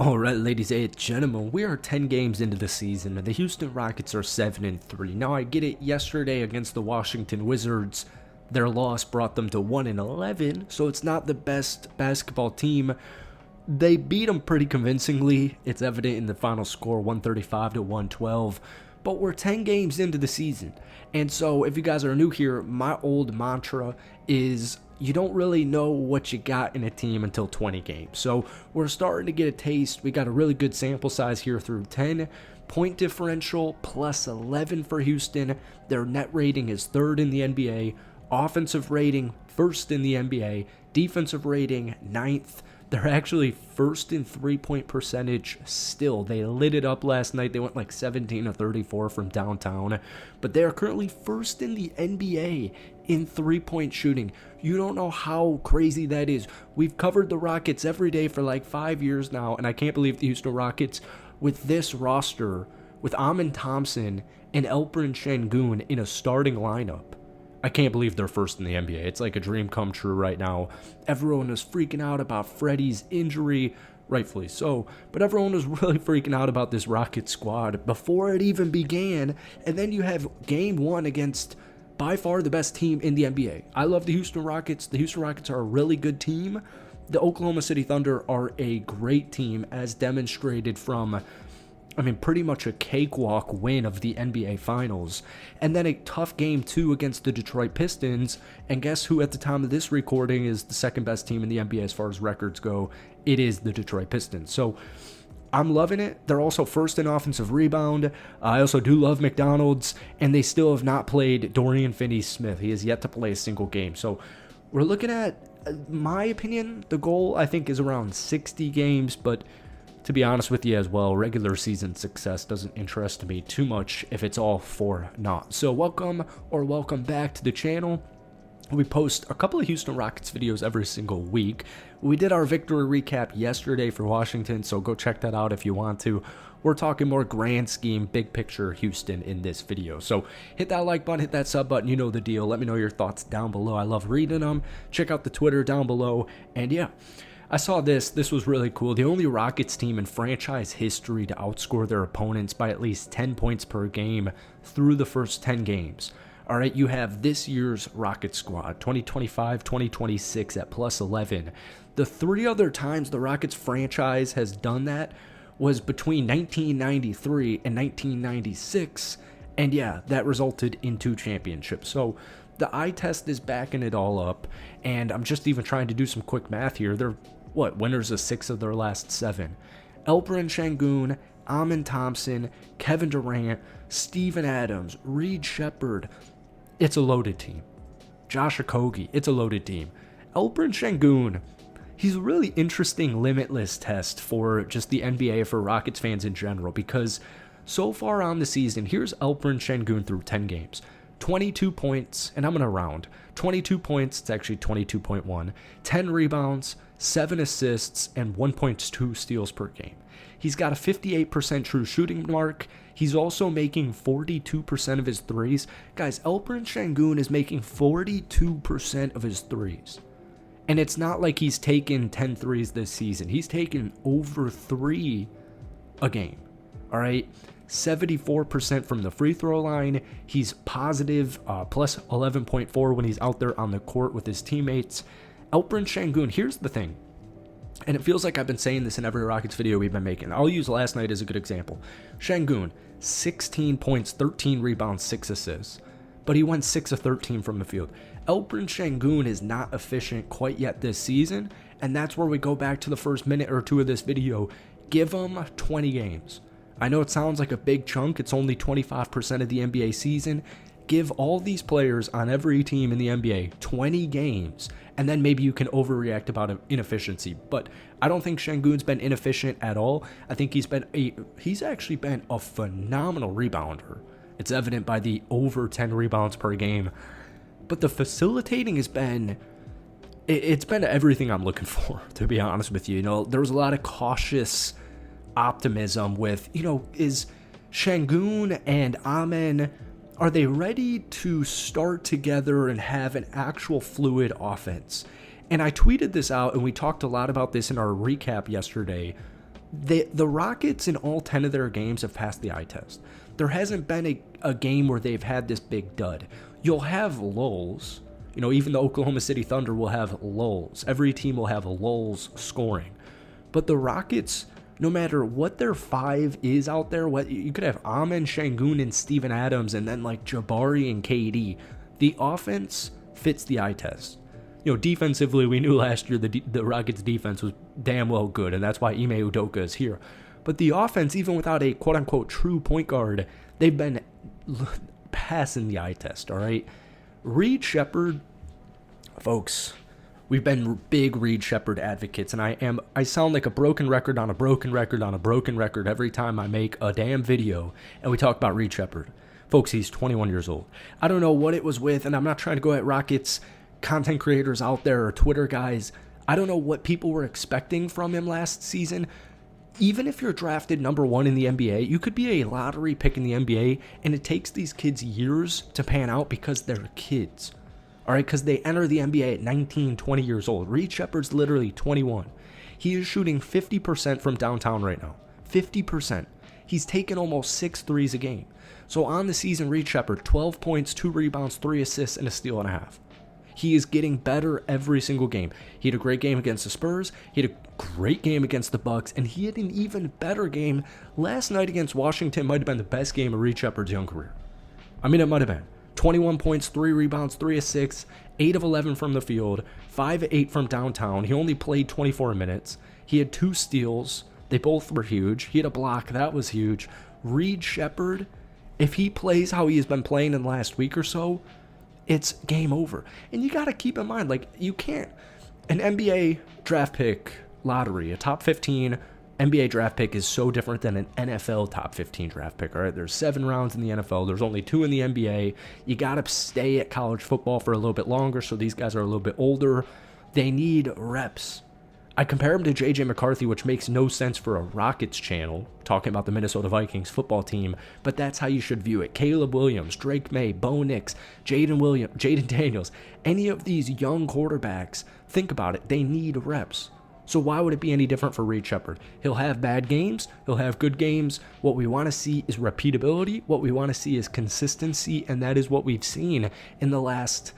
Alright, ladies and gentlemen, we are 10 games into the season, and the Houston Rockets are 7-3. Now, I get it, yesterday against the Washington Wizards, their loss brought them to 1-11, so it's not the best basketball team. They beat them pretty convincingly. It's evident in the final score, 135-112. But we're 10 games into the season. And so if you guys are new here, my old mantra is you don't really know what you got in a team until 20 games. So we're starting to get a taste. We got a really good sample size here through 10. Point differential plus 11 for Houston. Their net rating is third in the NBA. Offensive rating, first in the NBA. Defensive rating, ninth. They're actually first in three-point percentage still. They lit it up last night. They went like 17 of 34 from downtown. But they are currently first in the NBA in three-point shooting. You don't know how crazy that is. We've covered the Rockets every day for like 5 years now, and I can't believe the Houston Rockets, with this roster, with Amin Thompson and Alperen Sengun in a starting lineup, I can't believe they're first in the NBA. It's like a dream come true right now. Everyone is freaking out about Freddie's injury, rightfully so, but everyone was really freaking out about this Rockets squad before it even began, and then you have game one against by far the best team in the NBA. I love the Houston Rockets. The Houston Rockets are a really good team. The Oklahoma City Thunder are a great team, as demonstrated from pretty much a cakewalk win of the NBA Finals. And then a tough game two against the Detroit Pistons. And guess who at the time of this recording is the second best team in the NBA as far as records go? It is the Detroit Pistons. So I'm loving it. They're also first in offensive rebound. I also do love McDonald's. And they still have not played Dorian Finney-Smith. He has yet to play a single game. So we're looking at, my opinion, the goal I think is around 60 games. But to be honest with you as well, regular season success doesn't interest me too much if it's all for naught. So welcome back to the channel. We post a couple of Houston Rockets videos every single week. We did our victory recap yesterday for Washington, so go check that out if you want to. We're talking more grand scheme, big picture Houston in this video. So hit that like button, hit that sub button, you know the deal. Let me know your thoughts down below. I love reading them. Check out the Twitter down below. And yeah, I saw this was really cool. The only Rockets team in franchise history to outscore their opponents by at least 10 points per game through the first 10 games. All right, you have this year's Rocket squad, 2025-2026 at plus 11. The three other times the Rockets franchise has done that was between 1993 and 1996. And yeah, that resulted in 2 championships. So the eye test is backing it all up. And I'm just even trying to do some quick math here. They're winners of 6 of their last 7. Alperen Sengun, Amin Thompson, Kevin Durant, Steven Adams, Reed Sheppard. It's a loaded team. Josh Okogie, it's a loaded team. Alperen Sengun, he's a really interesting limitless test for just the NBA, for Rockets fans in general, because so far on the season, here's Alperen Sengun through 10 games. 22 points, and I'm going to round. 22 points, it's actually 22.1. 10 rebounds, 7 assists, and 1.2 steals per game. He's got a 58% true shooting mark. He's also making 42% of his threes. Guys, Alperen Sengun is making 42% of his threes. And it's not like he's taken 10 threes this season. He's taken over 3 a game. All right? 74% from the free throw line. He's positive, plus 11.4 when he's out there on the court with his teammates. Alperen Sengun, here's the thing, and it feels like I've been saying this in every Rockets video we've been making. I'll use last night as a good example. Sengun, 16 points, 13 rebounds, 6 assists, but he went 6 of 13 from the field. Alperen Sengun is not efficient quite yet this season, and that's where we go back to the first minute or two of this video. Give him 20 games. I know it sounds like a big chunk. It's only 25% of the NBA season. Give all these players on every team in the NBA 20 games, and then maybe you can overreact about inefficiency. But I don't think Sengun's been inefficient at all. I think he's actually been a phenomenal rebounder. It's evident by the over 10 rebounds per game. But the facilitating has been, it's been everything I'm looking for, to be honest with you. You know, there was a lot of cautious optimism with, is Sengun and Amin, are they ready to start together and have an actual fluid offense? And I tweeted this out, and we talked a lot about this in our recap yesterday. The Rockets in all 10 of their games have passed the eye test. There hasn't been a game where they've had this big dud. You'll have lulls. Even the Oklahoma City Thunder will have lulls. Every team will have lulls scoring. But the Rockets, no matter what their five is out there, you could have Amen, Sengun, and Steven Adams, and then like Jabari and KD. The offense fits the eye test. Defensively, we knew last year the Rockets' defense was damn well good, and that's why Ime Udoka is here. But the offense, even without a quote-unquote true point guard, they've been passing the eye test, all right? Reed Sheppard, folks, we've been big Reed Sheppard advocates, and I sound like a broken record on a broken record on a broken record every time I make a damn video, and we talk about Reed Sheppard. Folks, he's 21 years old. I don't know what it was with, and I'm not trying to go at Rockets content creators out there or Twitter guys. I don't know what people were expecting from him last season. Even if you're drafted number 1 in the NBA, you could be a lottery pick in the NBA, and it takes these kids years to pan out because they're kids. All right, because they enter the NBA at 19, 20 years old. Reed Sheppard's literally 21. He is shooting 50% from downtown right now. 50%. He's taken almost 6 threes a game. So on the season, Reed Sheppard, 12 points, 2 rebounds, 3 assists, and a steal and a half. He is getting better every single game. He had a great game against the Spurs. He had a great game against the Bucks. And he had an even better game last night against Washington. Might have been the best game of Reed Sheppard's young career. I mean, it might have been. 21 points, 3 rebounds, 3 assists, 8 of 11 from the field, 5 of 8 from downtown. He only played 24 minutes. He had 2 steals. They both were huge. He had a block. That was huge. Reed Sheppard, if he plays how he has been playing in the last week or so, it's game over. And you got to keep in mind, like, you can't, an NBA draft pick lottery, a top 15 NBA draft pick is so different than an NFL top 15 draft pick, all right? There's 7 rounds in the NFL. There's only 2 in the NBA. You got to stay at college football for a little bit longer, so these guys are a little bit older. They need reps. I compare him to J.J. McCarthy, which makes no sense for a Rockets channel, talking about the Minnesota Vikings football team, but that's how you should view it. Caleb Williams, Drake May, Bo Nix, Jaden Daniels, any of these young quarterbacks, think about it, they need reps. So why would it be any different for Reed Sheppard? He'll have bad games, he'll have good games. What we want to see is repeatability, what we want to see is consistency, and that is what we've seen in the last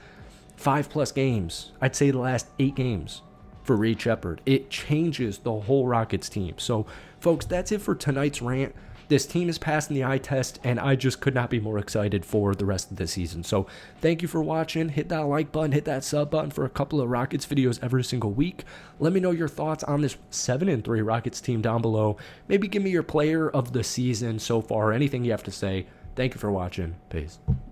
5+ games. I'd say the last 8 games. For Reed Sheppard. It changes the whole Rockets team. So, folks, that's it for tonight's rant. This team is passing the eye test, and I just could not be more excited for the rest of the season. So, thank you for watching. Hit that like button, hit that sub button for a couple of Rockets videos every single week. Let me know your thoughts on this 7-3 Rockets team down below. Maybe give me your player of the season so far, anything you have to say. Thank you for watching. Peace.